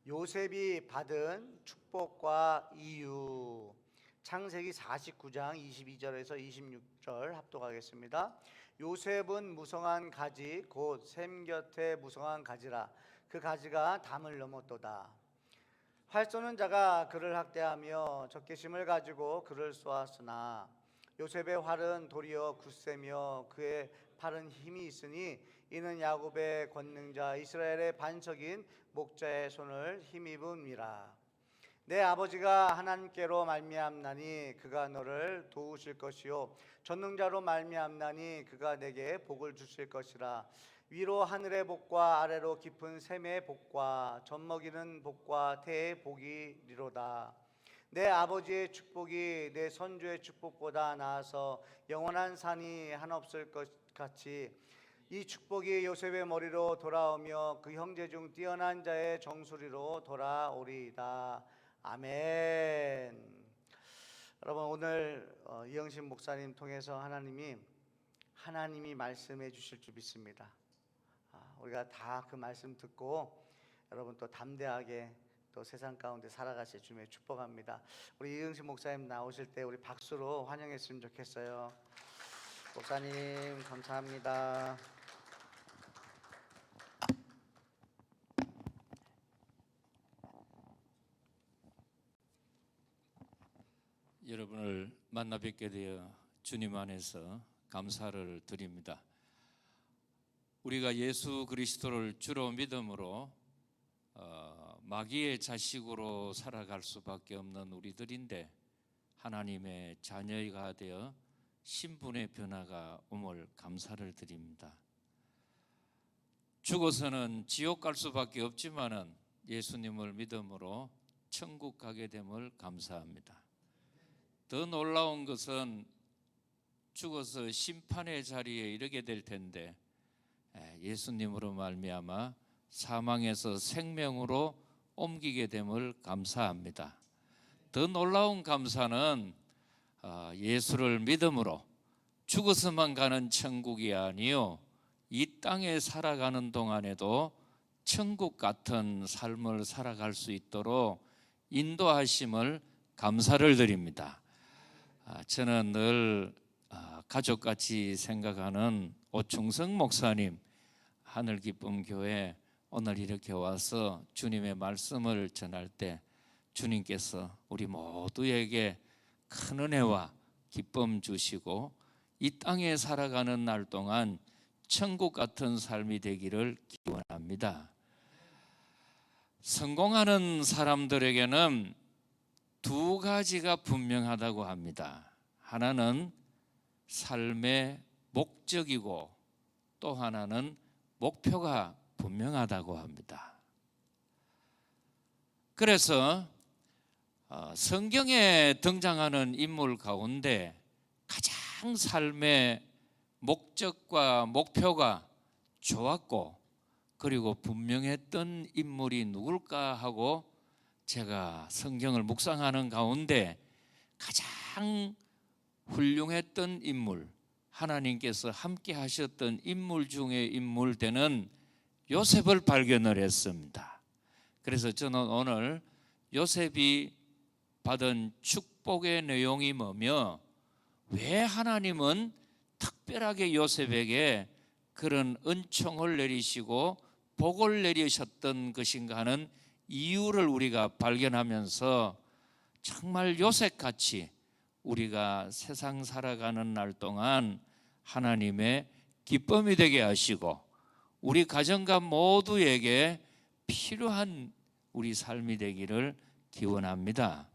요셉이 받은 축복과 이유. 창세기 49장 22절에서 26절 합독하겠습니다. 요셉은 무성한 가지 곧 샘 곁에 무성한 가지라. 그 가지가 담을 넘었도다. 활 쏘는 자가 그를 학대하며 적개심을 가지고 그를 쏘았으나 요셉의 활은 도리어 굳세며 그의 팔은 힘이 있으니 이는 야곱의 권능자 이스라엘의 반석인 목자의 손을 힘입음이라. 내 아버지가 하나님께로 말미암나니 그가 너를 도우실 것이요 전능자로 말미암나니 그가 내게 복을 주실 것이라. 위로 하늘의 복과 아래로 깊은 샘의 복과 젖먹이는 복과 태의 복이리로다. 내 아버지의 축복이 내 선조의 축복보다 나아서 영원한 산이 한없을 것 같이 이 축복이 요셉의 머리로 돌아오며 그 형제 중 뛰어난 자의 정수리로 돌아오리이다. 아멘. 여러분, 오늘 이영신 목사님 통해서 하나님이 말씀해 주실 줄 믿습니다. 우리가 다 그 말씀 듣고 여러분 또 담대하게 또 세상 가운데 살아가실 주님의 축복합니다. 우리 이영신 목사님 나오실 때 우리 박수로 환영했으면 좋겠어요. 목사님 감사합니다. 여러분을 만나 뵙게 되어 주님 안에서 감사를 드립니다. 우리가 예수 그리스도를 주로 믿음으로 마귀의 자식으로 살아갈 수밖에 없는 우리들인데 하나님의 자녀가 되어 신분의 변화가 옴을 감사를 드립니다. 죽어서는 지옥 갈 수밖에 없지만은 예수님을 믿음으로 천국 가게 됨을 감사합니다. 더 놀라운 것은 죽어서 심판의 자리에 이르게 될 텐데 예수님으로 말미암아 사망에서 생명으로 옮기게 됨을 감사합니다. 더 놀라운 감사는 예수를 믿음으로 죽어서만 가는 천국이 아니요 이 땅에 살아가는 동안에도 천국 같은 삶을 살아갈 수 있도록 인도하심을 감사를 드립니다. 저는 늘 가족같이 생각하는 오충성 목사님 하늘기쁨교회 오늘 이렇게 와서 주님의 말씀을 전할 때 주님께서 우리 모두에게 큰 은혜와 기쁨 주시고 이 땅에 살아가는 날 동안 천국 같은 삶이 되기를 기원합니다. 성공하는 사람들에게는 두 가지가 분명하다고 합니다. 하나는 삶의 목적이고 또 하나는 목표가 분명하다고 합니다. 그래서 성경에 등장하는 인물 가운데 가장 삶의 목적과 목표가 좋았고 그리고 분명했던 인물이 누굴까 하고 제가 성경을 묵상하는 가운데 가장 훌륭했던 인물, 하나님께서 함께 하셨던 인물 중에 인물 되는 요셉을 발견을 했습니다. 그래서 저는 오늘 요셉이 받은 축복의 내용이 뭐며 왜 하나님은 특별하게 요셉에게 그런 은총을 내리시고 복을 내리셨던 것인가 하는 이유를 우리가 발견하면서 정말 요셉같이 우리가 세상 살아가는 날 동안 하나님의 기쁨이 되게 하시고 우리 가정과 모두에게 필요한 우리 삶이 되기를 기원합니다.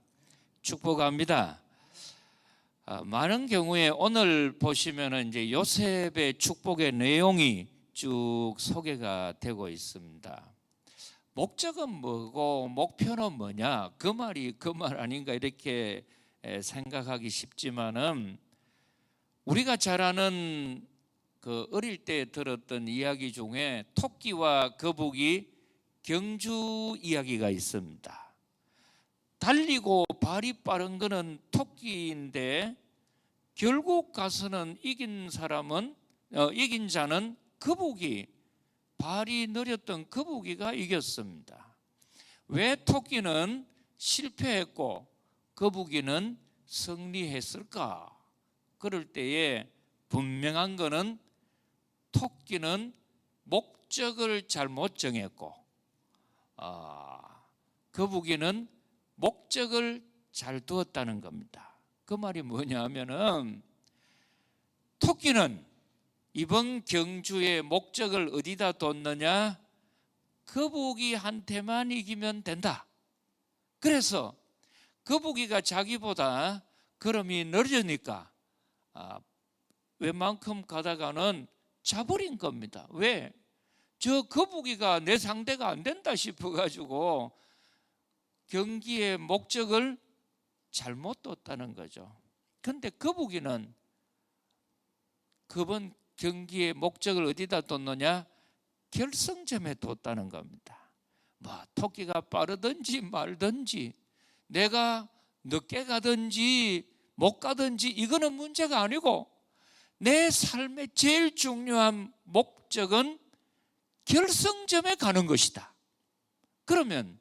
축복합니다. 많은 경우에 오늘 보시면은 이제 요셉의 축복의 내용이 쭉 소개가 되고 있습니다. 목적은 뭐고 목표는 뭐냐? 그 말이 그 말 아닌가 이렇게 생각하기 쉽지만은 우리가 잘 아는 그 어릴 때 들었던 이야기 중에 토끼와 거북이 경주 이야기가 있습니다. 달리고 발이 빠른 거는 토끼인데 결국 가서는 이긴 자는 거북이, 발이 느렸던 거북이가 이겼습니다. 왜 토끼는 실패했고 거북이는 승리했을까? 그럴 때에 분명한 것은 토끼는 목적을 잘못 정했고 거북이는 목적을 잘 두었다는 겁니다. 그 말이 뭐냐 하면은 토끼는 이번 경주의 목적을 어디다 뒀느냐? 거북이한테만 이기면 된다. 그래서 거북이가 자기보다 걸음이 느려니까 웬만큼 가다가는 자버린 겁니다. 왜? 저 거북이가 내 상대가 안 된다 싶어가지고 경기의 목적을 잘못 뒀다는 거죠. 그런데 거북이는 그번 경기의 목적을 어디다 뒀느냐? 결승점에 뒀다는 겁니다. 토끼가 빠르든지 말든지 내가 늦게 가든지 못 가든지 이거는 문제가 아니고 내 삶의 제일 중요한 목적은 결승점에 가는 것이다. 그러면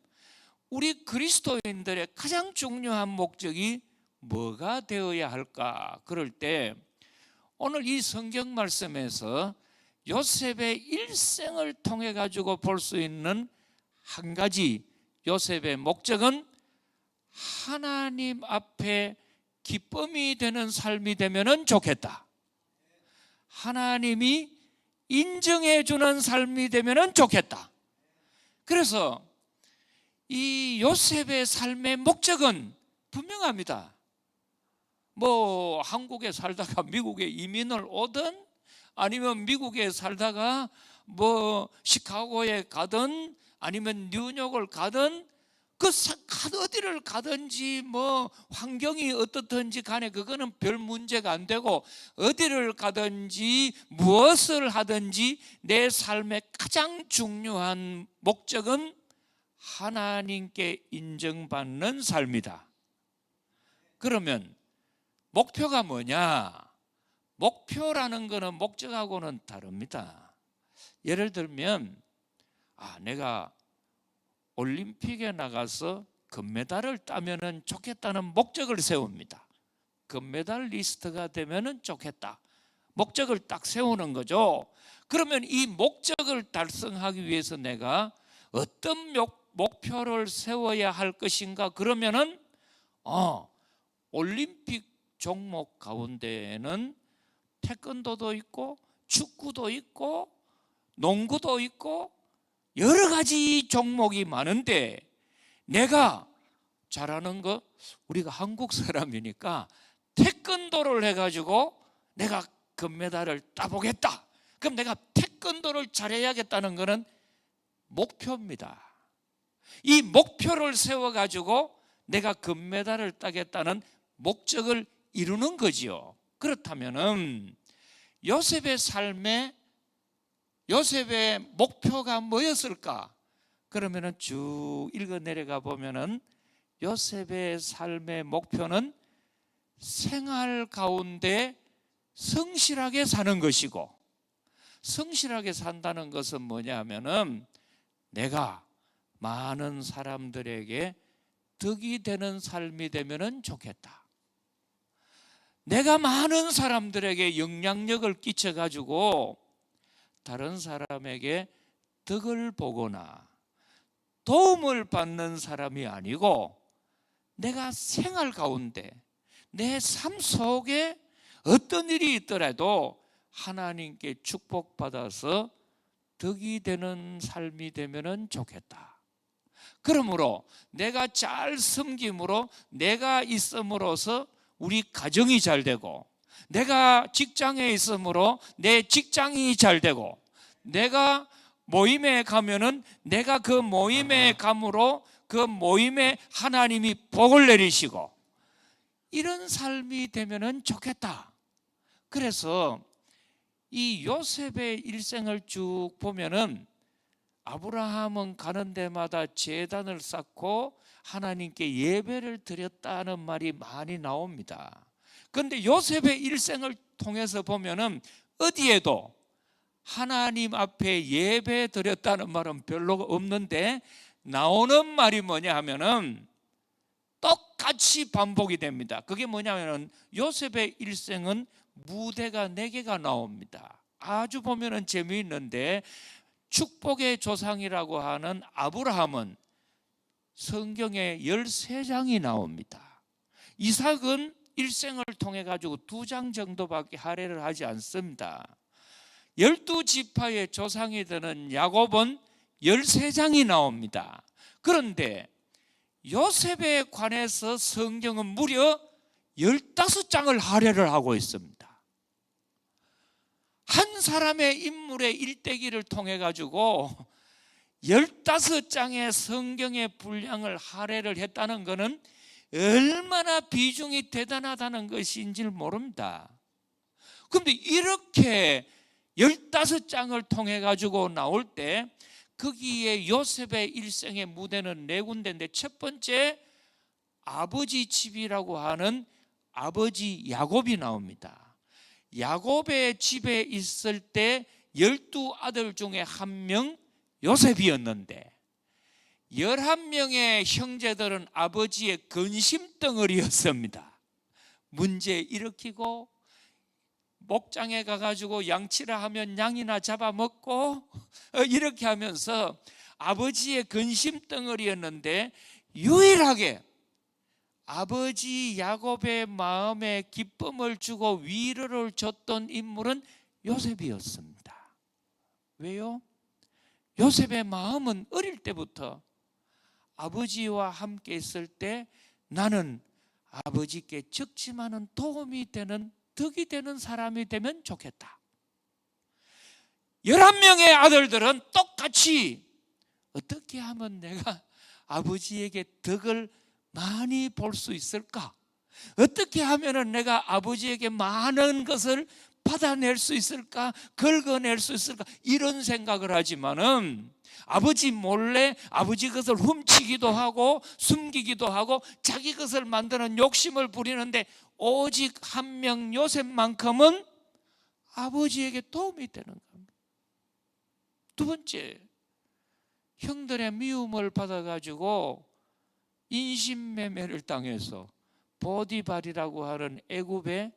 우리 그리스도인들의 가장 중요한 목적이 뭐가 되어야 할까? 그럴 때 오늘 이 성경 말씀에서 요셉의 일생을 통해 가지고 볼 수 있는 한 가지 요셉의 목적은 하나님 앞에 기쁨이 되는 삶이 되면 좋겠다. 하나님이 인정해 주는 삶이 되면 좋겠다. 그래서 이 요셉의 삶의 목적은 분명합니다. 한국에 살다가 미국에 이민을 오든 아니면 미국에 살다가 시카고에 가든 아니면 뉴욕을 가든 어디를 가든지 환경이 어떻든지 간에 그거는 별 문제가 안 되고 어디를 가든지 무엇을 하든지 내 삶의 가장 중요한 목적은 하나님께 인정받는 삶이다. 그러면 목표가 뭐냐? 목표라는 것은 목적하고는 다릅니다. 예를 들면 내가 올림픽에 나가서 금메달을 따면 좋겠다는 목적을 세웁니다. 금메달리스트가 되면 좋겠다. 목적을 딱 세우는 거죠. 그러면 이 목적을 달성하기 위해서 내가 어떤 목표를 세워야 할 것인가? 그러면은 올림픽 종목 가운데에는 태권도도 있고 축구도 있고 농구도 있고 여러 가지 종목이 많은데 내가 잘하는 거 우리가 한국 사람이니까 태권도를 해가지고 내가 금메달을 따보겠다. 그럼 내가 태권도를 잘해야겠다는 것은 목표입니다. 이 목표를 세워가지고 내가 금메달을 따겠다는 목적을 이루는 거지요. 그렇다면은 요셉의 목표가 뭐였을까? 그러면은 쭉 읽어 내려가 보면은 요셉의 삶의 목표는 생활 가운데 성실하게 사는 것이고, 성실하게 산다는 것은 뭐냐 하면은 내가 많은 사람들에게 덕이 되는 삶이 되면은 좋겠다. 내가 많은 사람들에게 영향력을 끼쳐가지고 다른 사람에게 덕을 보거나 도움을 받는 사람이 아니고 내가 생활 가운데 내 삶 속에 어떤 일이 있더라도 하나님께 축복받아서 덕이 되는 삶이 되면 좋겠다. 그러므로 내가 잘 섬김으로 내가 있음으로써 우리 가정이 잘 되고, 내가 직장에 있으므로 내 직장이 잘 되고, 내가 모임에 가면은 내가 그 모임에 감으로 그 모임에 하나님이 복을 내리시고, 이런 삶이 되면은 좋겠다. 그래서 이 요셉의 일생을 쭉 보면은 아브라함은 가는 데마다 제단을 쌓고 하나님께 예배를 드렸다는 말이 많이 나옵니다. 그런데 요셉의 일생을 통해서 보면은 어디에도 하나님 앞에 예배 드렸다는 말은 별로 없는데 나오는 말이 뭐냐 하면은 똑같이 반복이 됩니다. 그게 뭐냐면은 요셉의 일생은 무대가 4개가 나옵니다. 아주 보면은 재미있는데, 축복의 조상이라고 하는 아브라함은 성경에 13장이 나옵니다. 이삭은 일생을 통해 가지고 2장 정도밖에 할애를 하지 않습니다. 12지파의 조상이 되는 야곱은 13장이 나옵니다. 그런데 요셉에 관해서 성경은 무려 15장을 할애를 하고 있습니다. 한 사람의 인물의 일대기를 통해 가지고 15장의 성경의 분량을 할애를 했다는 것은 얼마나 비중이 대단하다는 것인지 모릅니다. 그런데 이렇게 15장을 통해 가지고 나올 때 거기에 요셉의 일생의 무대는 4군데인데, 첫 번째 아버지 집이라고 하는 아버지 야곱이 나옵니다. 야곱의 집에 있을 때 12아들 중에 한 명 요셉이었는데, 11명의 형제들은 아버지의 근심덩어리였습니다. 문제 일으키고 목장에 가가지고 양치라 하면 양이나 잡아먹고 이렇게 하면서 아버지의 근심덩어리였는데, 유일하게 아버지 야곱의 마음에 기쁨을 주고 위로를 줬던 인물은 요셉이었습니다. 왜요? 요셉의 마음은 어릴 때부터 아버지와 함께 있을 때 나는 아버지께 적지만은 도움이 되는, 덕이 되는 사람이 되면 좋겠다. 11명의 아들들은 똑같이 어떻게 하면 내가 아버지에게 덕을 많이 볼 수 있을까? 어떻게 하면 내가 아버지에게 많은 것을 받아낼 수 있을까? 긁어낼 수 있을까? 이런 생각을 하지만은 아버지 몰래 아버지 것을 훔치기도 하고 숨기기도 하고 자기 것을 만드는 욕심을 부리는데, 오직 한 명 요셉만큼은 아버지에게 도움이 되는 겁니다. 두 번째, 형들의 미움을 받아가지고 인신매매를 당해서 보디발이라고 하는 애굽의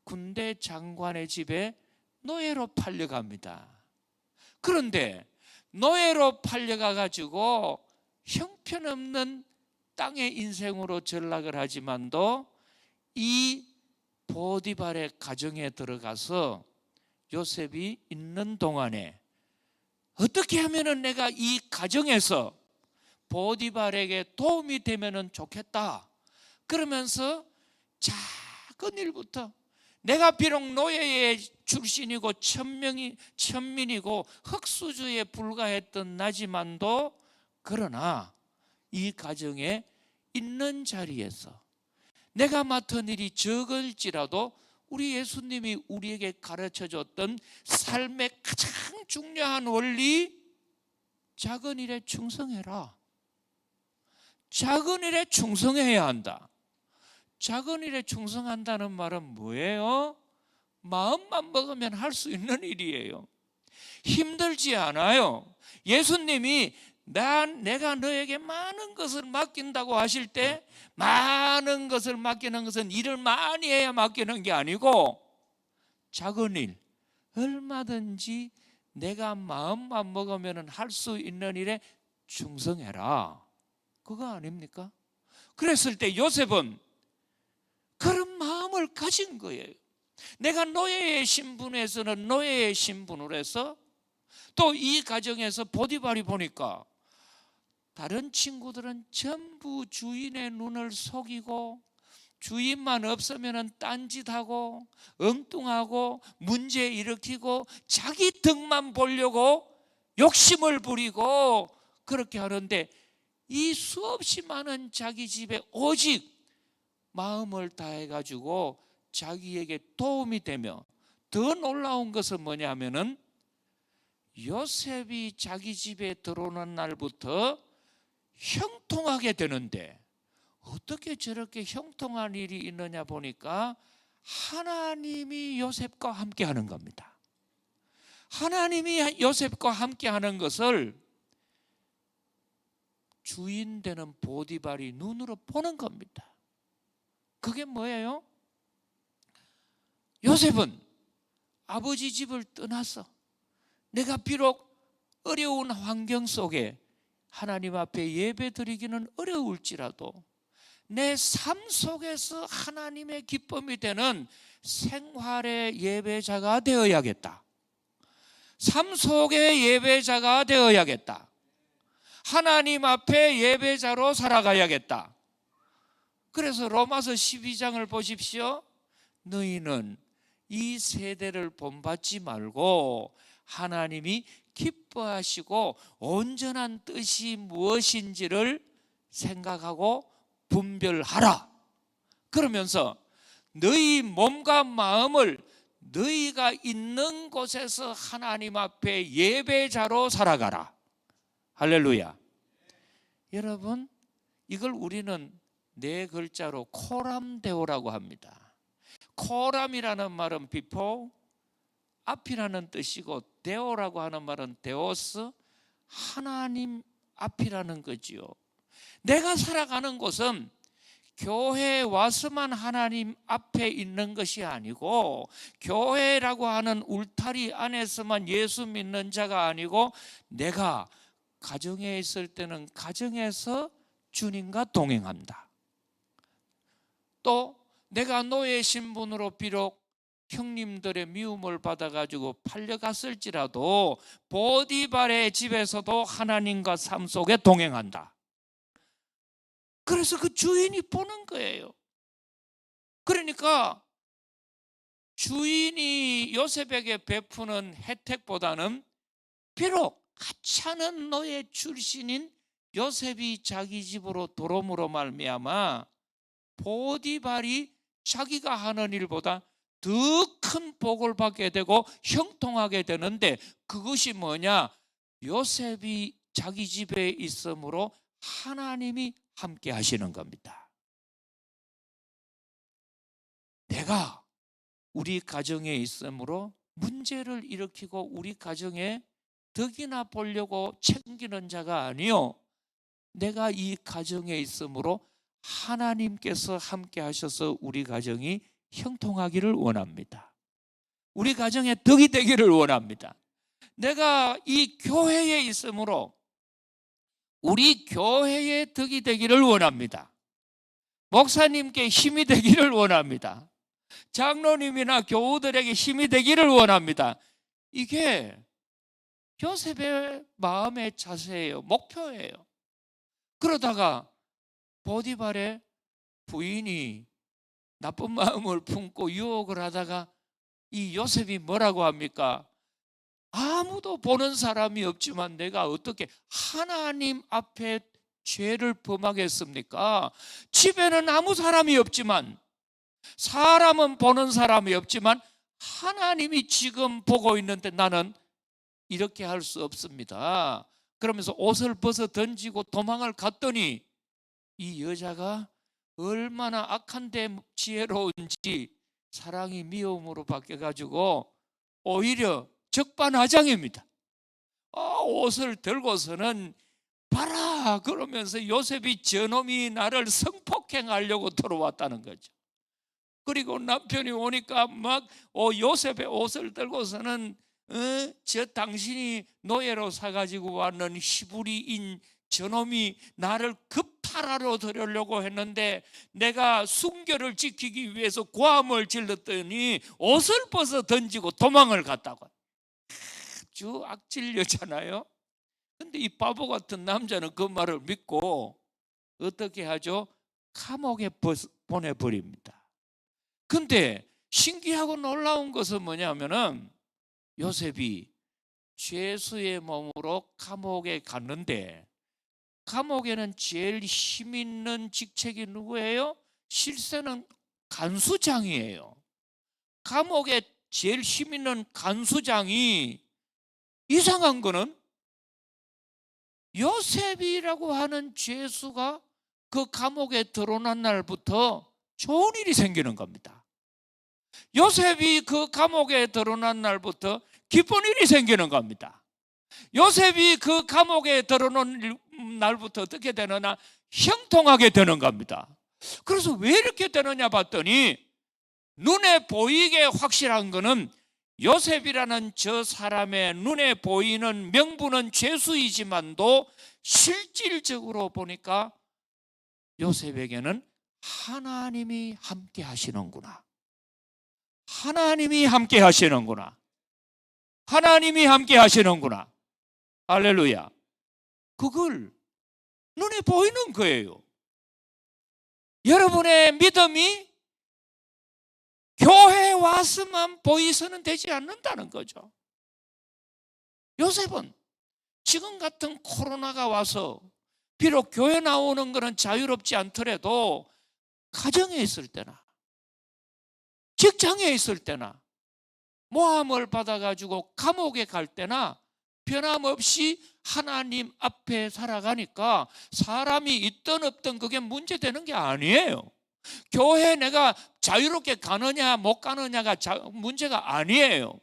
군대 장관의 집에 노예로 팔려갑니다. 그런데 노예로 팔려가 가지고 형편없는 땅의 인생으로 전락을 하지만도 이 보디발의 가정에 들어가서 요셉이 있는 동안에 어떻게 하면 내가 이 가정에서 보디발에게 도움이 되면 좋겠다, 그러면서 작은 일부터, 내가 비록 노예의 출신이고 천민이고 흙수저에 불과했던 나지만도, 그러나 이 가정에 있는 자리에서 내가 맡은 일이 적을지라도 우리 예수님이 우리에게 가르쳐줬던 삶의 가장 중요한 원리, 작은 일에 충성해라. 작은 일에 충성해야 한다. 작은 일에 충성한다는 말은 뭐예요? 마음만 먹으면 할 수 있는 일이에요. 힘들지 않아요. 예수님이 내가 너에게 많은 것을 맡긴다고 하실 때, 많은 것을 맡기는 것은 일을 많이 해야 맡기는 게 아니고, 작은 일, 얼마든지 내가 마음만 먹으면 할 수 있는 일에 충성해라. 그거 아닙니까? 그랬을 때 요셉은 그런 마음을 가진 거예요. 내가 노예의 신분에서는 노예의 신분으로 해서, 또 이 가정에서 보디발이 보니까 다른 친구들은 전부 주인의 눈을 속이고 주인만 없으면 딴짓하고 엉뚱하고 문제 일으키고 자기 덕만 보려고 욕심을 부리고 그렇게 하는데, 이 수없이 많은 자기 집에 오직 마음을 다해 가지고 자기에게 도움이 되며, 더 놀라운 것은 뭐냐면은 요셉이 자기 집에 들어오는 날부터 형통하게 되는데, 어떻게 저렇게 형통한 일이 있느냐 보니까 하나님이 요셉과 함께 하는 겁니다. 하나님이 요셉과 함께 하는 것을 주인 되는 보디발이 눈으로 보는 겁니다. 그게 뭐예요? 요셉은 아버지 집을 떠나서 내가 비록 어려운 환경 속에 하나님 앞에 예배 드리기는 어려울지라도 내 삶 속에서 하나님의 기쁨이 되는 생활의 예배자가 되어야겠다. 삶 속의 예배자가 되어야겠다. 하나님 앞에 예배자로 살아가야겠다. 그래서 로마서 12장을 보십시오. 너희는 이 세대를 본받지 말고 하나님이 기뻐하시고 온전한 뜻이 무엇인지를 생각하고 분별하라. 그러면서 너희 몸과 마음을 너희가 있는 곳에서 하나님 앞에 예배자로 살아가라. 할렐루야. 여러분, 이걸 우리는 네 글자로 코람데오라고 합니다. 코람이라는 말은 before, 앞이라는 뜻이고 데오라고 하는 말은 데오스, 하나님 앞이라는 거지요. 내가 살아가는 곳은 교회에 와서만 하나님 앞에 있는 것이 아니고 교회라고 하는 울타리 안에서만 예수 믿는 자가 아니고 내가 가정에 있을 때는 가정에서 주님과 동행한다. 또 내가 노예 신분으로 비록 형님들의 미움을 받아가지고 팔려갔을지라도 보디발의 집에서도 하나님과 삶 속에 동행한다. 그래서 그 주인이 보는 거예요. 그러니까 주인이 요셉에게 베푸는 혜택보다는 비록 하찮은 노예 출신인 요셉이 자기 집으로 돌아옴으로 말미암아 보디발이 자기가 하는 일보다 더 큰 복을 받게 되고 형통하게 되는데 그것이 뭐냐? 요셉이 자기 집에 있으므로 하나님이 함께 하시는 겁니다. 내가 우리 가정에 있으므로 문제를 일으키고 우리 가정에 덕이나 보려고 챙기는 자가 아니요, 내가 이 가정에 있으므로 하나님께서 함께 하셔서 우리 가정이 형통하기를 원합니다. 우리 가정에 덕이 되기를 원합니다. 내가 이 교회에 있으므로 우리 교회에 덕이 되기를 원합니다. 목사님께 힘이 되기를 원합니다. 장로님이나 교우들에게 힘이 되기를 원합니다. 이게 요셉의 마음의 자세예요. 목표예요. 그러다가 보디발의 부인이 나쁜 마음을 품고 유혹을 하다가 이 요셉이 뭐라고 합니까? 아무도 보는 사람이 없지만 내가 어떻게 하나님 앞에 죄를 범하겠습니까? 집에는 아무 사람이 없지만, 사람은 보는 사람이 없지만 하나님이 지금 보고 있는데 나는 이렇게 할 수 없습니다. 그러면서 옷을 벗어 던지고 도망을 갔더니 이 여자가 얼마나 악한데 지혜로운지 사랑이 미움으로 바뀌어가지고 오히려 적반하장입니다. 옷을 들고서는 봐라 그러면서 요셉이 저놈이 나를 성폭행하려고 들어왔다는 거죠. 그리고 남편이 오니까 막 요셉의 옷을 들고서는 저 당신이 노예로 사가지고 왔는 히브리인 저놈이 나를 급탈하러 들으려고 했는데 내가 순결을 지키기 위해서 고함을 질렀더니 옷을 벗어 던지고 도망을 갔다고. 아주 악질 여자잖아요. 근데 이 바보 같은 남자는 그 말을 믿고 어떻게 하죠? 감옥에 보내버립니다. 근데 신기하고 놀라운 것은 뭐냐면은 요셉이 죄수의 몸으로 감옥에 갔는데 감옥에는 제일 힘 있는 직책이 누구예요? 실세는 간수장이에요. 감옥에 제일 힘 있는 간수장이 이상한 거는 요셉이라고 하는 죄수가 그 감옥에 들어온 날부터 좋은 일이 생기는 겁니다. 요셉이 그 감옥에 들어온 날부터 기쁜 일이 생기는 겁니다. 요셉이 그 감옥에 들어온 날부터 어떻게 되느냐? 형통하게 되는 겁니다. 그래서 왜 이렇게 되느냐 봤더니 눈에 보이게 확실한 거는 요셉이라는 저 사람의 눈에 보이는 명분은 죄수이지만도 실질적으로 보니까 요셉에게는 하나님이 함께 하시는구나. 하나님이 함께 하시는구나. 하나님이 함께 하시는구나. 할렐루야. 그걸 눈에 보이는 거예요. 여러분의 믿음이 교회에 와서만 보이서는 되지 않는다는 거죠. 요셉은 지금 같은 코로나가 와서 비록 교회 나오는 것은 자유롭지 않더라도 가정에 있을 때나 직장에 있을 때나 모함을 받아가지고 감옥에 갈 때나 변함없이 하나님 앞에 살아가니까 사람이 있든 없든 그게 문제되는 게 아니에요. 교회 내가 자유롭게 가느냐 못 가느냐가 문제가 아니에요.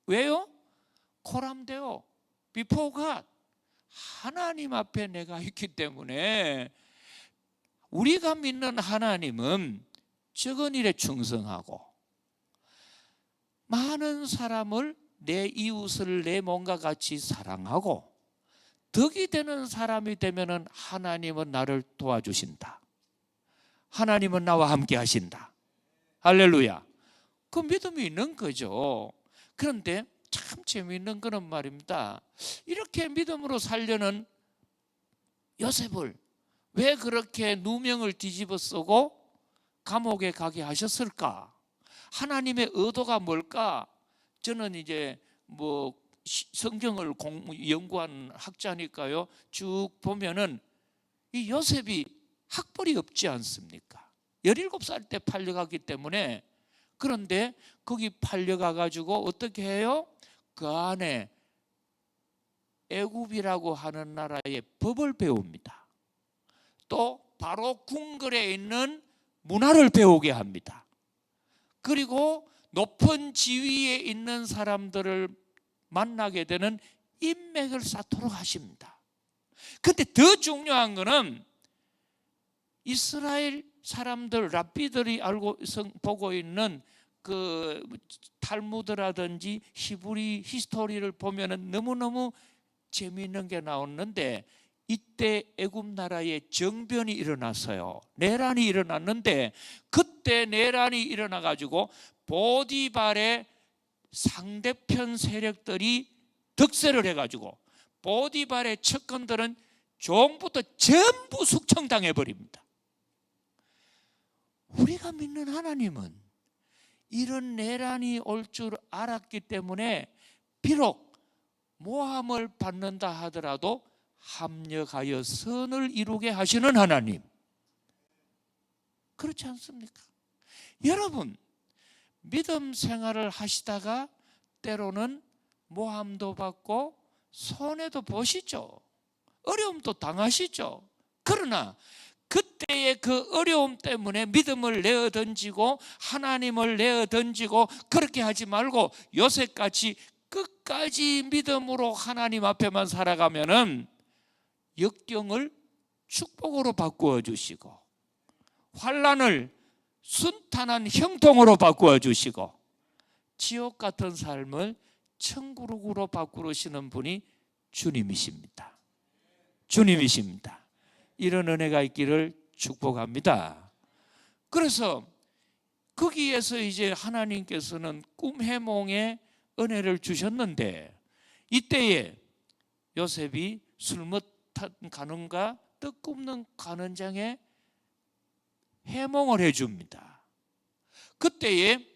왜요? 코람데오 before God, 하나님 앞에 내가 있기 때문에 우리가 믿는 하나님은 적은 일에 충성하고 많은 사람을 내 이웃을 내 몸과 같이 사랑하고 덕이 되는 사람이 되면은 하나님은 나를 도와주신다. 하나님은 나와 함께 하신다. 할렐루야. 그 믿음이 있는 거죠. 그런데 참 재미있는 그런 말입니다. 이렇게 믿음으로 살려는 요셉을 왜 그렇게 누명을 뒤집어 쓰고 감옥에 가게 하셨을까? 하나님의 의도가 뭘까? 저는 이제 뭐 성경을 연구한 학자니까요. 쭉 보면은 이 요셉이 학벌이 없지 않습니까? 17살 때 팔려갔기 때문에. 그런데 거기 팔려가 가지고 어떻게 해요? 그 안에 애굽이라고 하는 나라의 법을 배웁니다. 또 바로 궁궐에 있는 문화를 배우게 합니다. 그리고 높은 지위에 있는 사람들을 만나게 되는 인맥을 쌓도록 하십니다. 그런데 더 중요한 것은 이스라엘 사람들, 랍비들이 보고 있는 그 탈무드라든지 히브리 히스토리를 보면은 너무너무 재미있는 게 나오는데, 이때 애굽 나라에 정변이 일어났어요. 내란이 일어났는데, 그때 내란이 일어나 가지고 보디발의 상대편 세력들이 득세를 해 가지고 보디발의 측근들은 종부터 전부 숙청당해 버립니다. 우리가 믿는 하나님은 이런 내란이 올 줄 알았기 때문에 비록 모함을 받는다 하더라도 합력하여 선을 이루게 하시는 하나님, 그렇지 않습니까? 여러분, 믿음 생활을 하시다가 때로는 모함도 받고 손해도 보시죠. 어려움도 당하시죠. 그러나 그때의 그 어려움 때문에 믿음을 내어 던지고 하나님을 내어 던지고 그렇게 하지 말고 요셉같이 끝까지 믿음으로 하나님 앞에만 살아가면은 역경을 축복으로 바꾸어 주시고 환난을 순탄한 형통으로 바꾸어 주시고 지옥 같은 삶을 천국으로 바꾸시는 분이 주님이십니다. 주님이십니다. 이런 은혜가 있기를 축복합니다. 그래서 거기에서 이제 하나님께서는 꿈 해몽에 은혜를 주셨는데, 이때에 요셉이 술 못한 간원과 떡 굽는 간원장에 해몽을 해줍니다. 그때에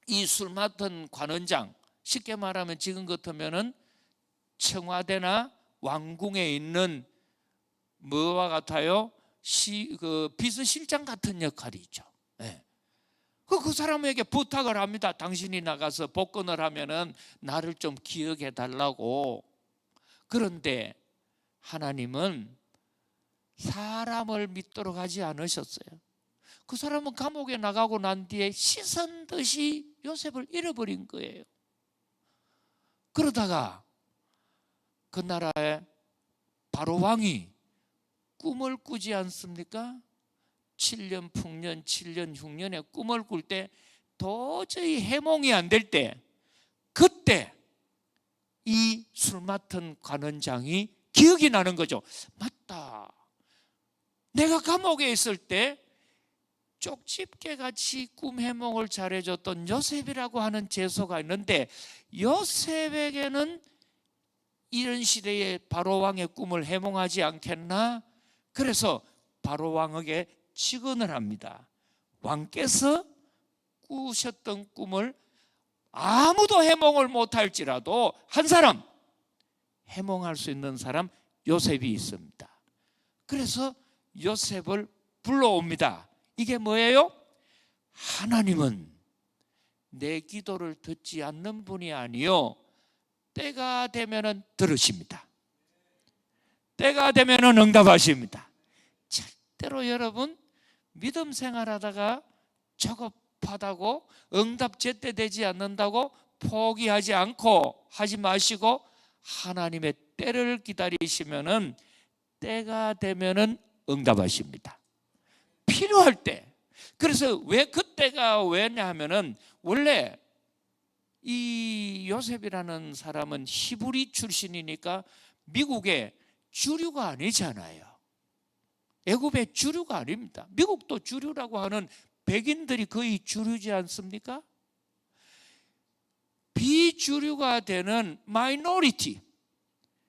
이 술 맡은 관원장, 쉽게 말하면 지금 같으면은 청와대나 왕궁에 있는 뭐와 같아요? 비서실장 같은 역할이죠. 네. 그 사람에게 부탁을 합니다. 당신이 나가서 복권을 하면은 나를 좀 기억해 달라고. 그런데 하나님은 사람을 믿도록 하지 않으셨어요. 그 사람은 감옥에 나가고 난 뒤에 씻은 듯이 요셉을 잃어버린 거예요. 그러다가 그 나라의 바로 왕이 꿈을 꾸지 않습니까? 7년 풍년, 7년 흉년에 꿈을 꿀 때 도저히 해몽이 안 될 때, 그때 이 술 맡은 관원장이 기억이 나는 거죠. 맞다, 내가 감옥에 있을 때 쪽집게같이 꿈 해몽을 잘해줬던 요셉이라고 하는 제소가 있는데, 요셉에게는 이런 시대에 바로왕의 꿈을 해몽하지 않겠나? 그래서 바로왕에게 직언을 합니다. 왕께서 꾸셨던 꿈을 아무도 해몽을 못할지라도 한 사람, 해몽할 수 있는 사람 요셉이 있습니다. 그래서 요셉을 불러옵니다. 이게 뭐예요? 하나님은 내 기도를 듣지 않는 분이 아니요, 때가 되면은 들으십니다. 때가 되면은 응답하십니다. 절대로 여러분 믿음 생활하다가 조급하다고 응답 제때 되지 않는다고 포기하지 않고 하지 마시고, 하나님의 때를 기다리시면은 때가 되면은 응답하십니다. 필요할 때. 그래서 왜 그때가 왜냐 하면은, 원래 이 요셉이라는 사람은 히브리 출신이니까 미국의 주류가 아니잖아요. 애굽의 주류가 아닙니다. 미국도 주류라고 하는 백인들이 거의 주류지 않습니까? 비주류가 되는 마이너리티,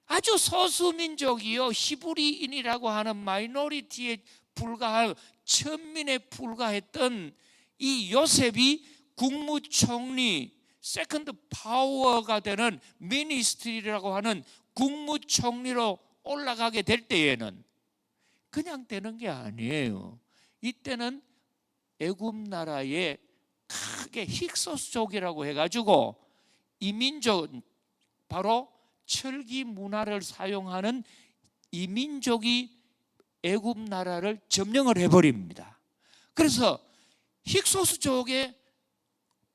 아주 소수민족이요, 히브리인이라고 하는 마이너리티에 불과한, 천민에 불과했던 이 요셉이 국무총리, 세컨드 파워가 되는 미니스트리라고 하는 국무총리로 올라가게 될 때에는 그냥 되는 게 아니에요. 이때는 애굽 나라의 크게 힉소스족이라고 해가지고 이민족, 바로 철기 문화를 사용하는 이민족이 애굽 나라를 점령을 해버립니다. 그래서 힉소스족의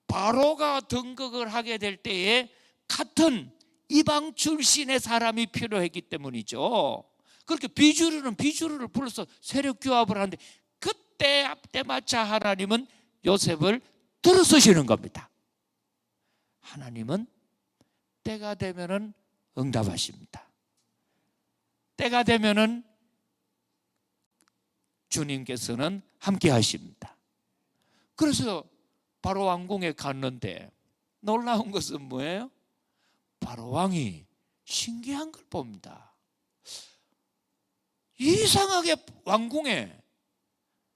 바로가 등극을 하게 될 때에 같은 이방 출신의 사람이 필요했기 때문이죠. 그렇게 비주류는 비주류를 불러서 세력 규합을 하는데, 그때 때마차 하나님은 요셉을 들어서시는 겁니다. 하나님은 때가 되면은 응답하십니다. 때가 되면은 주님께서는 함께 하십니다. 그래서 바로 왕궁에 갔는데 놀라운 것은 뭐예요? 바로 왕이 신기한 걸 봅니다. 이상하게 왕궁에,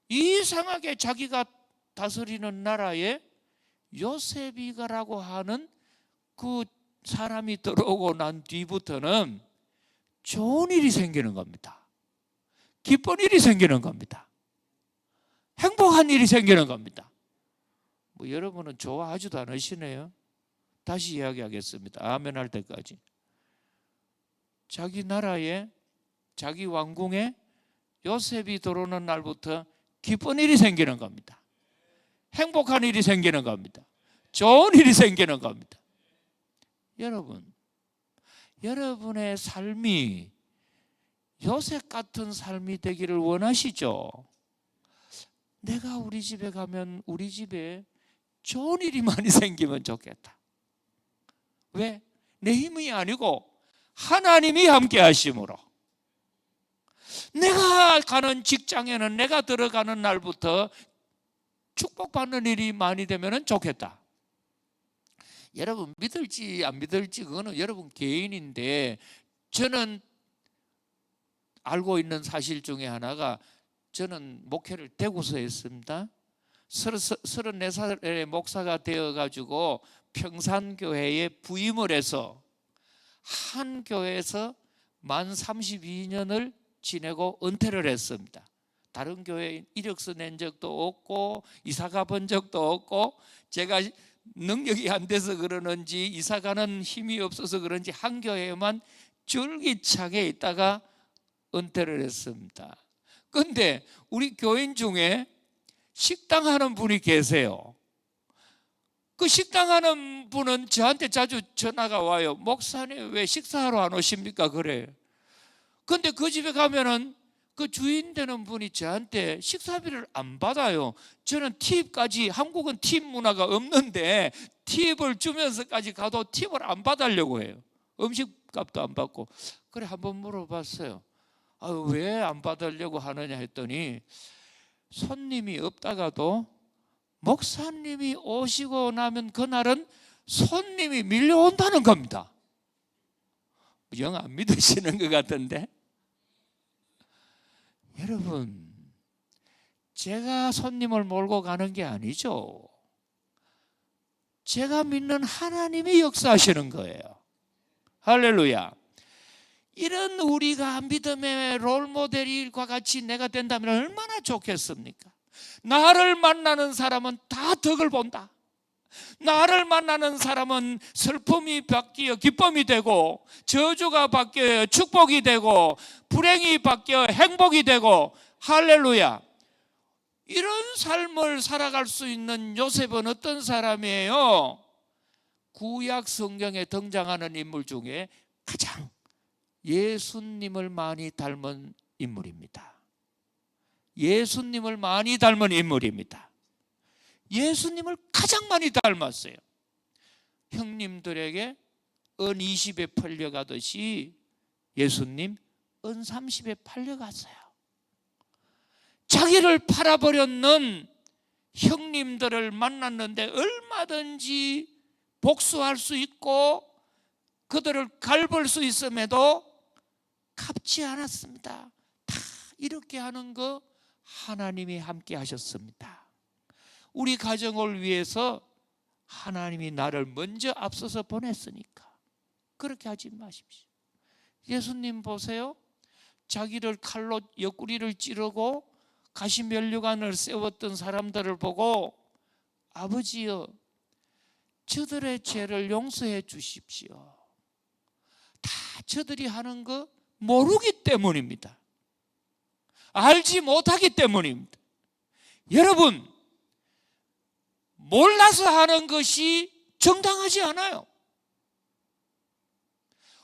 이상하게 자기가 다스리는 나라에 요셉이라고 하는 그 사람이 들어오고 난 뒤부터는 좋은 일이 생기는 겁니다. 기쁜 일이 생기는 겁니다. 행복한 일이 생기는 겁니다. 뭐 여러분은 좋아하지도 않으시네요. 다시 이야기하겠습니다. 아멘 할 때까지. 자기 나라에, 자기 왕궁에 요셉이 들어오는 날부터 기쁜 일이 생기는 겁니다. 행복한 일이 생기는 겁니다. 좋은 일이 생기는 겁니다. 여러분, 여러분의 삶이 요셉 같은 삶이 되기를 원하시죠? 내가 우리 집에 가면 우리 집에 좋은 일이 많이 생기면 좋겠다. 왜? 내 힘이 아니고 하나님이 함께 하심으로. 내가 가는 직장에는 내가 들어가는 날부터 축복받는 일이 많이 되면 좋겠다. 여러분 믿을지 안 믿을지 그거는 여러분 개인인데, 저는 알고 있는 사실 중에 하나가, 저는 목회를 대구서 했습니다. 34살에 목사가 되어가지고 평산교회에 부임을 해서 한 교회에서 만 32년을 지내고 은퇴를 했습니다. 다른 교회에 이력서 낸 적도 없고 이사 가본 적도 없고, 제가 능력이 안 돼서 그러는지 이사 가는 힘이 없어서 그런지 한 교회에만 줄기차게 있다가 은퇴를 했습니다. 그런데 우리 교인 중에 식당 하는 분이 계세요. 그 식당 하는 분은 저한테 자주 전화가 와요. 목사님 왜 식사하러 안 오십니까? 그래. 근데 그 집에 가면은 그 주인 되는 분이 저한테 식사비를 안 받아요. 저는 팁까지, 한국은 팁 문화가 없는데 팁을 주면서까지 가도 팁을 안 받으려고 해요. 음식값도 안 받고. 그래 한번 물어봤어요. 왜 안 받으려고 하느냐 했더니 손님이 없다가도 목사님이 오시고 나면 그날은 손님이 밀려온다는 겁니다. 영 안 믿으시는 것 같은데. 여러분, 제가 손님을 몰고 가는 게 아니죠. 제가 믿는 하나님이 역사하시는 거예요. 할렐루야. 이런 우리가 믿음의 롤모델과 같이 내가 된다면 얼마나 좋겠습니까? 나를 만나는 사람은 다 덕을 본다. 나를 만나는 사람은 슬픔이 바뀌어 기쁨이 되고, 저주가 바뀌어 축복이 되고, 불행이 바뀌어 행복이 되고. 할렐루야. 이런 삶을 살아갈 수 있는 요셉은 어떤 사람이에요? 구약 성경에 등장하는 인물 중에 가장 예수님을 많이 닮은 인물입니다. 예수님을 많이 닮은 인물입니다. 예수님을 가장 많이 닮았어요. 형님들에게 은 20에 팔려가듯이 예수님 은 30에 팔려갔어요. 자기를 팔아버렸는 형님들을 만났는데 얼마든지 복수할 수 있고 그들을 갈볼 수 있음에도 갚지 않았습니다. 다 이렇게 하는 거 하나님이 함께 하셨습니다. 우리 가정을 위해서 하나님이 나를 먼저 앞서서 보냈으니까 그렇게 하지 마십시오. 예수님 보세요. 자기를 칼로 옆구리를 찌르고 가시면류관을 세웠던 사람들을 보고 아버지여 저들의 죄를 용서해 주십시오. 다 저들이 하는 거 모르기 때문입니다. 알지 못하기 때문입니다. 여러분, 몰라서 하는 것이 정당하지 않아요.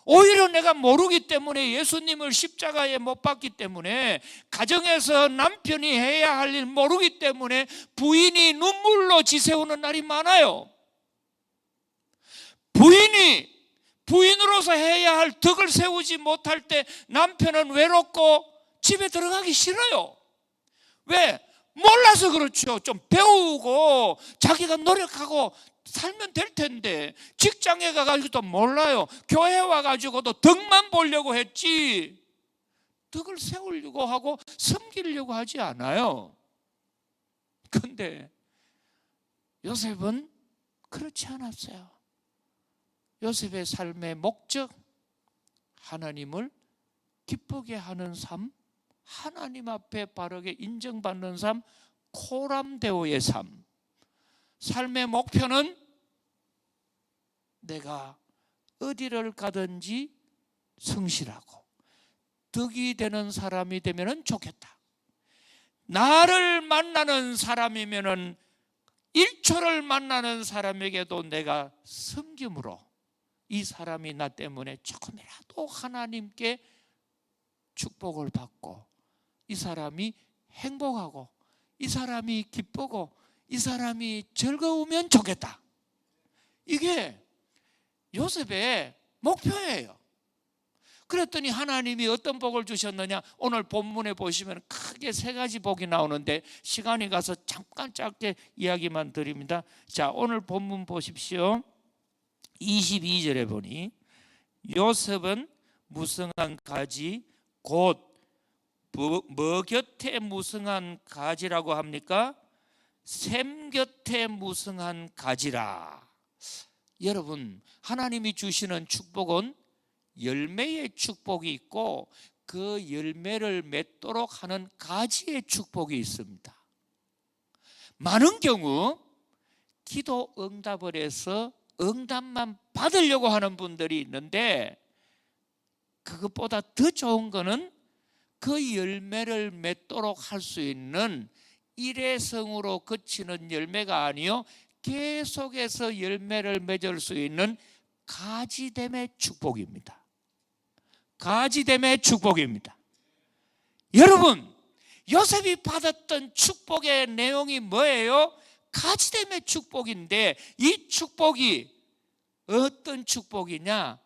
오히려 내가 모르기 때문에, 예수님을 십자가에 못 박기 때문에, 가정에서 남편이 해야 할 일 모르기 때문에 부인이 눈물로 지새우는 날이 많아요. 부인으로서 해야 할 덕을 세우지 못할 때 남편은 외롭고 집에 들어가기 싫어요. 왜? 몰라서 그렇죠. 좀 배우고 자기가 노력하고 살면 될 텐데, 직장에 가가지고도 몰라요. 교회 와가지고도 덕만 보려고 했지 덕을 세우려고 하고 섬기려고 하지 않아요. 그런데 요셉은 그렇지 않았어요. 요셉의 삶의 목적, 하나님을 기쁘게 하는 삶, 하나님 앞에 바르게 인정받는 삶, 코람데오의 삶. 삶의 목표는 내가 어디를 가든지 성실하고 덕이 되는 사람이 되면 좋겠다. 나를 만나는 사람이면 1초를 만나는 사람에게도 내가 섬김으로 이 사람이 나 때문에 조금이라도 하나님께 축복을 받고, 이 사람이 행복하고, 이 사람이 기쁘고, 이 사람이 즐거우면 좋겠다. 이게 요셉의 목표예요. 그랬더니 하나님이 어떤 복을 주셨느냐? 오늘 본문에 보시면 크게 3가지 복이 나오는데 시간이 가서 잠깐 짧게 이야기만 드립니다. 자, 오늘 본문 보십시오. 22절에 보니 요셉은 무성한 가지, 곧 뭐 곁에 무성한 가지라고 합니까? 샘 곁에 무성한 가지라. 여러분, 하나님이 주시는 축복은 열매의 축복이 있고 그 열매를 맺도록 하는 가지의 축복이 있습니다. 많은 경우 기도 응답을 해서 응답만 받으려고 하는 분들이 있는데, 그것보다 더 좋은 거는 그 열매를 맺도록 할 수 있는 일회성으로 그치는 열매가 아니요 계속해서 열매를 맺을 수 있는 가지됨의 축복입니다. 가지됨의 축복입니다. 여러분, 요셉이 받았던 축복의 내용이 뭐예요? 가지됨의 축복인데, 이 축복이 어떤 축복이냐?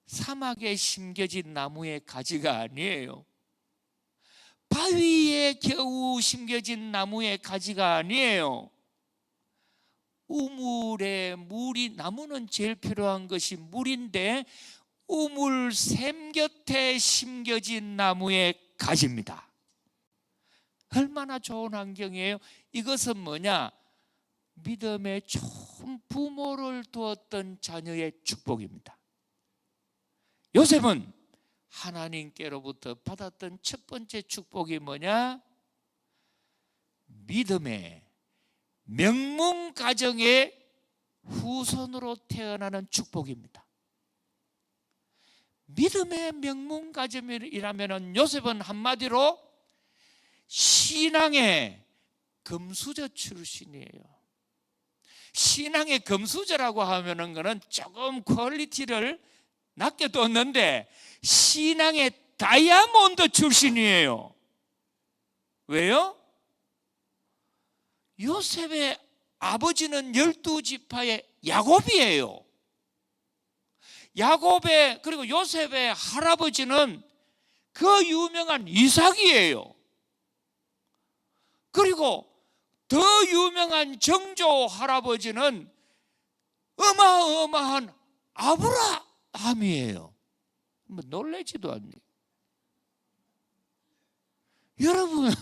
사막에 심겨진 나무의 가지가 아니에요. 바위에 겨우 심겨진 나무의 가지가 아니에요. 우물에 물이, 나무는 제일 필요한 것이 물인데 우물 샘 곁에 심겨진 나무의 가지입니다. 얼마나 좋은 환경이에요. 이것은 뭐냐? 믿음의 좋은 부모를 두었던 자녀의 축복입니다. 요셉은 하나님께로부터 받았던 첫 번째 축복이 뭐냐? 믿음의 명문 가정의 후손으로 태어나는 축복입니다. 믿음의 명문 가정이라면 요셉은 한마디로 신앙의 금수저 출신이에요. 신앙의 금수저라고 하면은 그는 조금 퀄리티를 낮게 뒀는데 신앙의 다이아몬드 출신이에요. 왜요? 요셉의 아버지는 12지파의 야곱이에요. 야곱의, 그리고 요셉의 할아버지는 그 유명한 이삭이에요. 그리고 더 유명한 정조 할아버지는 어마어마한 아브라함이에요. 뭐 놀라지도 않네. 여러분,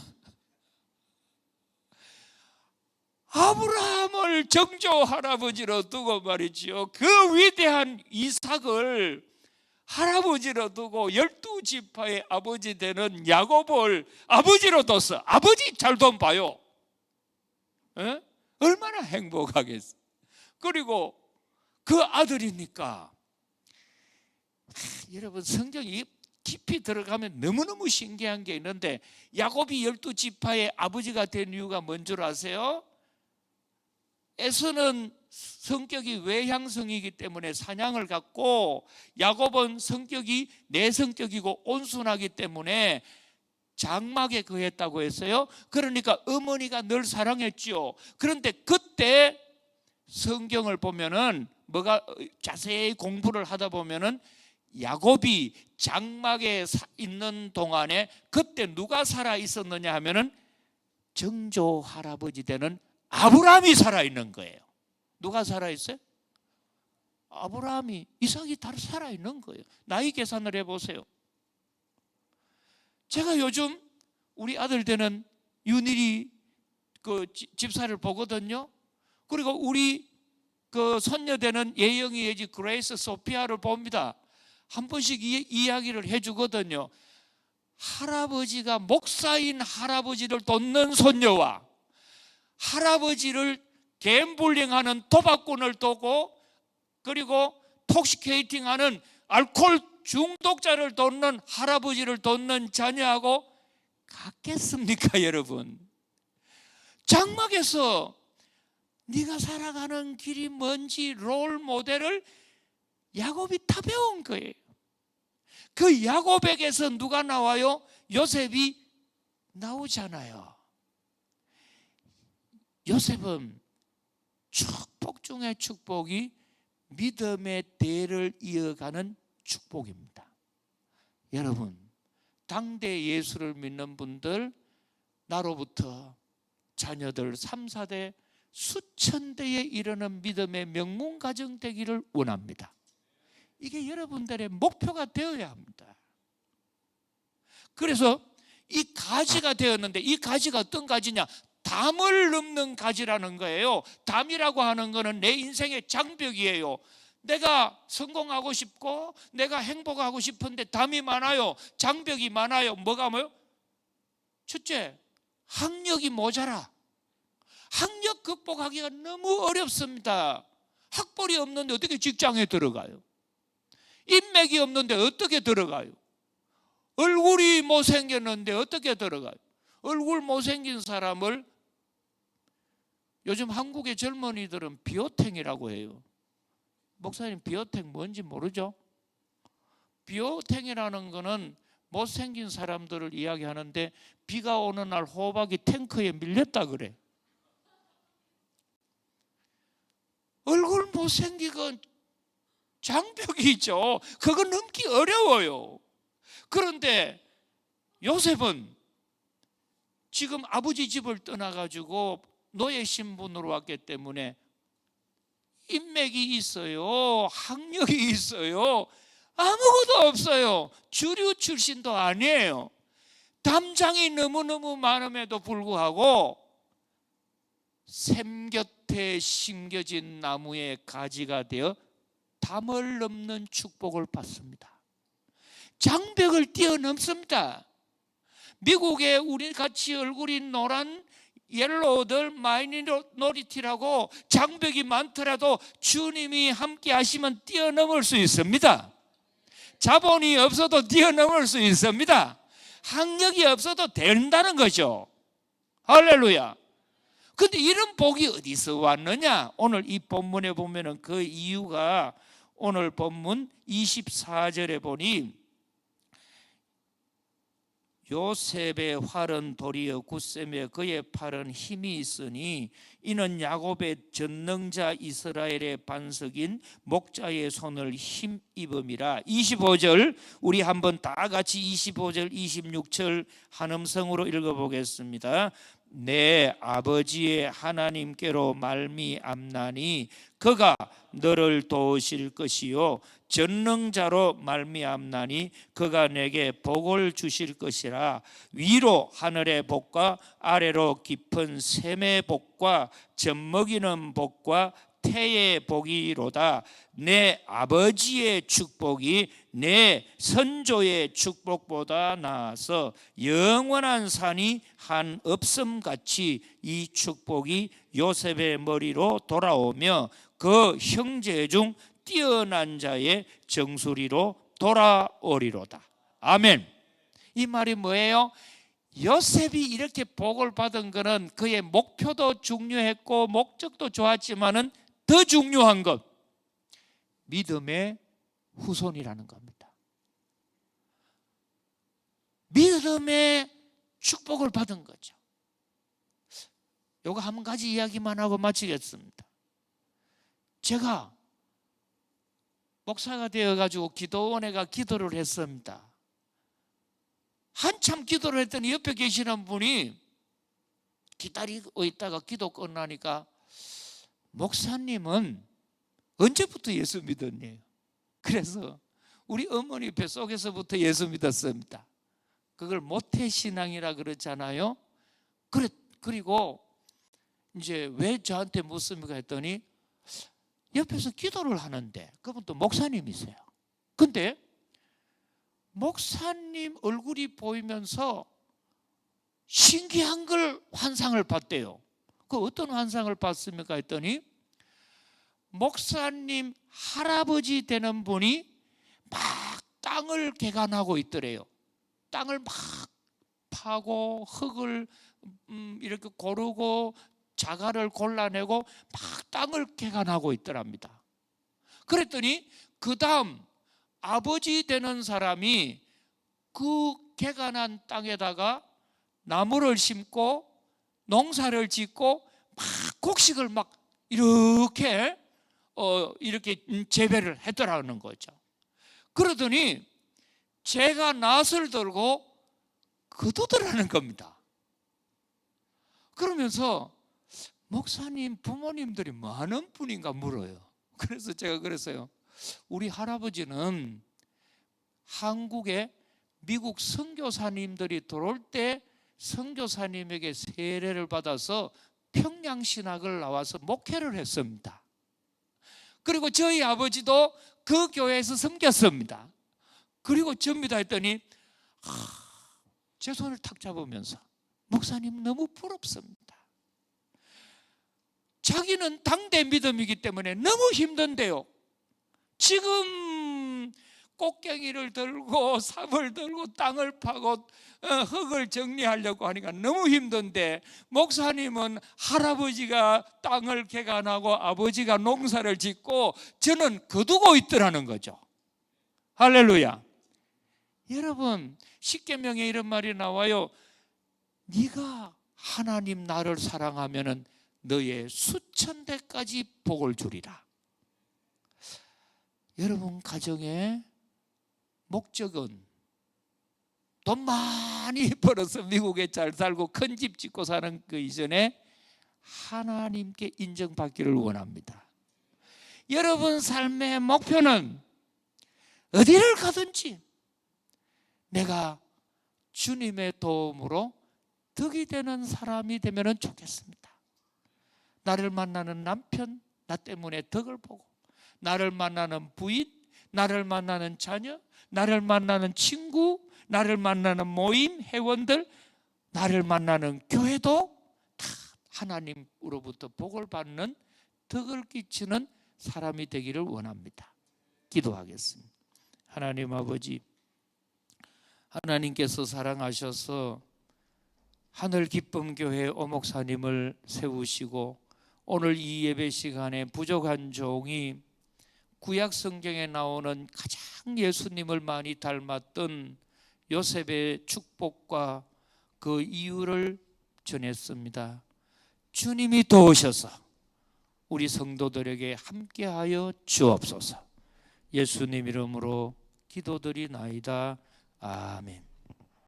아브라함을 정조 할아버지로 두고 말이죠, 그 위대한 이삭을 할아버지로 두고 12지파의 아버지 되는 야곱을 아버지로 뒀어. 아버지 잘 좀 봐요. 에? 얼마나 행복하겠어. 그리고 그 아들이니까 여러분, 성경이 깊이 들어가면 너무너무 신기한 게 있는데, 야곱이 12지파의 아버지가 된 이유가 뭔 줄 아세요? 에서는 성격이 외향성이기 때문에 사냥을 갖고, 야곱은 성격이 내성격이고 온순하기 때문에 장막에 거했다고 했어요. 그러니까 어머니가 늘 사랑했죠. 그런데 그때 성경을 보면은, 뭐가 자세히 공부를 하다 보면은 야곱이 장막에 있는 동안에 그때 누가 살아 있었느냐 하면은 정조 할아버지 되는 아브라함이 살아 있는 거예요. 누가 살아 있어요? 아브라함이, 이삭이 다 살아 있는 거예요. 나이 계산을 해보세요. 제가 요즘 우리 아들 되는 윤일이 그 집사를 보거든요. 그리고 우리 그 손녀 되는 예영이 예지 그레이스 소피아를 봅니다. 한 번씩 이야기를 해주거든요. 할아버지가, 목사인 할아버지를 돕는 손녀와 할아버지를 갬블링하는 도박꾼을 돕고, 그리고 톡시케이팅하는 알코올 중독자를 돕는 할아버지를 돕는 자녀하고 같겠습니까, 여러분? 장막에서 네가 살아가는 길이 뭔지 롤 모델을 야곱이 다 배운 거예요. 그 야곱에게서 누가 나와요? 요셉이 나오잖아요. 요셉은 축복 중에 축복이 믿음의 대를 이어가는 축복입니다. 여러분, 당대 예수를 믿는 분들, 나로부터 자녀들 3, 4대 수천 대에 이르는 믿음의 명문 가정 되기를 원합니다. 이게 여러분들의 목표가 되어야 합니다. 그래서 이 가지가 되었는데, 이 가지가 어떤 가지냐? 담을 넘는 가지라는 거예요. 담이라고 하는 거는 내 인생의 장벽이에요. 내가 성공하고 싶고 내가 행복하고 싶은데 담이 많아요. 장벽이 많아요. 뭐가 뭐요? 첫째, 학력이 모자라. 학력 극복하기가 너무 어렵습니다. 학벌이 없는데 어떻게 직장에 들어가요? 인맥이 없는데 어떻게 들어가요? 얼굴이 못생겼는데 어떻게 들어가요? 얼굴 못생긴 사람을 요즘 한국의 젊은이들은 비호탱이라고 해요. 목사님, 비호탱 뭔지 모르죠? 비오탱이라는 거는 못생긴 사람들을 이야기하는데 비가 오는 날 호박이 탱크에 밀렸다 그래. 얼굴 못생기건 장벽이죠. 그거 넘기 어려워요. 그런데 요셉은 지금 아버지 집을 떠나가지고 노예 신분으로 왔기 때문에 인맥이 있어요. 학력이 있어요. 아무것도 없어요. 주류 출신도 아니에요. 담장이 너무너무 많음에도 불구하고 샘 곁에 심겨진 나무의 가지가 되어 담을 넘는 축복을 받습니다. 장벽을 뛰어넘습니다. 미국에 우리 같이 얼굴이 노란 옐로우들 마이너리티라고 장벽이 많더라도 주님이 함께 하시면 뛰어넘을 수 있습니다. 자본이 없어도 뛰어넘을 수 있습니다. 학력이 없어도 된다는 거죠. 할렐루야. 근데 이런 복이 어디서 왔느냐? 오늘 이 본문에 보면은 그 이유가 오늘 본문 24절에 보니 요셉의 활은 도리어 굳세며 그의 팔은 힘이 있으니 이는 야곱의 전능자 이스라엘의 반석인 목자의 손을 힘입음이라. 25절 우리 한번 다 같이 25절 26절 한음성으로 읽어보겠습니다. 내 아버지의 하나님께로 말미암나니 그가 너를 도우실 것이요 전능자로 말미암나니 그가 내게 복을 주실 것이라. 위로 하늘의 복과 아래로 깊은 샘의 복과 젖먹이는 복과 태의 복이로다. 내 아버지의 축복이 내 선조의 축복보다 나아서 영원한 산이 한 읍섬같이 이 축복이 요셉의 머리로 돌아오며 그 형제 중 뛰어난 자의 정수리로 돌아오리로다. 아멘. 이 말이 뭐예요? 요셉이 이렇게 복을 받은 것은 그의 목표도 중요했고 목적도 좋았지만은 더 중요한 것, 믿음의 후손이라는 겁니다. 믿음의 축복을 받은 거죠. 요거 한 가지 이야기만 하고 마치겠습니다. 제가 목사가 되어가지고 기도원에 가 기도를 했습니다. 한참 기도를 했더니 옆에 계시는 분이 기다리고 있다가 기도 끝나니까 목사님은 언제부터 예수 믿었니? 그래서 우리 어머니 뱃속에서부터 예수 믿었습니다. 그걸 모태신앙이라 그러잖아요. 그리고 이제 왜 저한테 묻습니까 했더니 옆에서 기도를 하는데 그분도 목사님이세요. 근데 목사님 얼굴이 보이면서 신기한 걸 환상을 봤대요. 그 어떤 환상을 봤습니까 했더니 목사님 할아버지 되는 분이 막 땅을 개간하고 있더래요. 땅을 막 파고 흙을 이렇게 고르고 자갈을 골라내고 막 땅을 개간하고 있더랍니다. 그랬더니 그 다음 아버지 되는 사람이 그 개간한 땅에다가 나무를 심고 농사를 짓고 막 곡식을 막 이렇게 재배를 했더라는 거죠. 그러더니 제가 낫을 들고 거두더라는 겁니다. 그러면서 목사님 부모님들이 많은 분인가 물어요. 그래서 제가 그랬어요. 우리 할아버지는 한국에 미국 선교사님들이 들어올 때 선교사님에게 세례를 받아서 평양신학을 나와서 목회를 했습니다. 그리고 저희 아버지도 그 교회에서 섬겼습니다. 그리고 접니다 했더니 제 손을 탁 잡으면서 목사님 너무 부럽습니다. 자기는 당대 믿음이기 때문에 너무 힘든데요. 지금 꽃갱이를 들고 삽을 들고 땅을 파고 흙을 정리하려고 하니까 너무 힘든데 목사님은 할아버지가 땅을 개간하고 아버지가 농사를 짓고 저는 거두고 있더라는 거죠. 할렐루야. 여러분, 십계명에 이런 말이 나와요. 네가 하나님 나를 사랑하면은 너의 수천 대까지 복을 주리라. 여러분 가정의 목적은 돈 많이 벌어서 미국에 잘 살고 큰 집 짓고 사는 그 이전에 하나님께 인정받기를 원합니다. 여러분 삶의 목표는 어디를 가든지 내가 주님의 도움으로 덕이 되는 사람이 되면 좋겠습니다. 나를 만나는 남편, 나 때문에 덕을 보고, 나를 만나는 부인, 나를 만나는 자녀, 나를 만나는 친구, 나를 만나는 모임, 회원들, 나를 만나는 교회도 다 하나님으로부터 복을 받는 덕을 끼치는 사람이 되기를 원합니다. 기도하겠습니다. 하나님 아버지, 하나님께서 사랑하셔서 하늘 기쁨 교회 오목사님을 세우시고 오늘 이 예배 시간에 부족한 종이 구약 성경에 나오는 가장 예수님을 많이 닮았던 요셉의 축복과 그 이유를 전했습니다. 주님이 도우셔서 우리 성도들에게 함께하여 주옵소서. 예수님 이름으로 기도드리나이다. 아멘.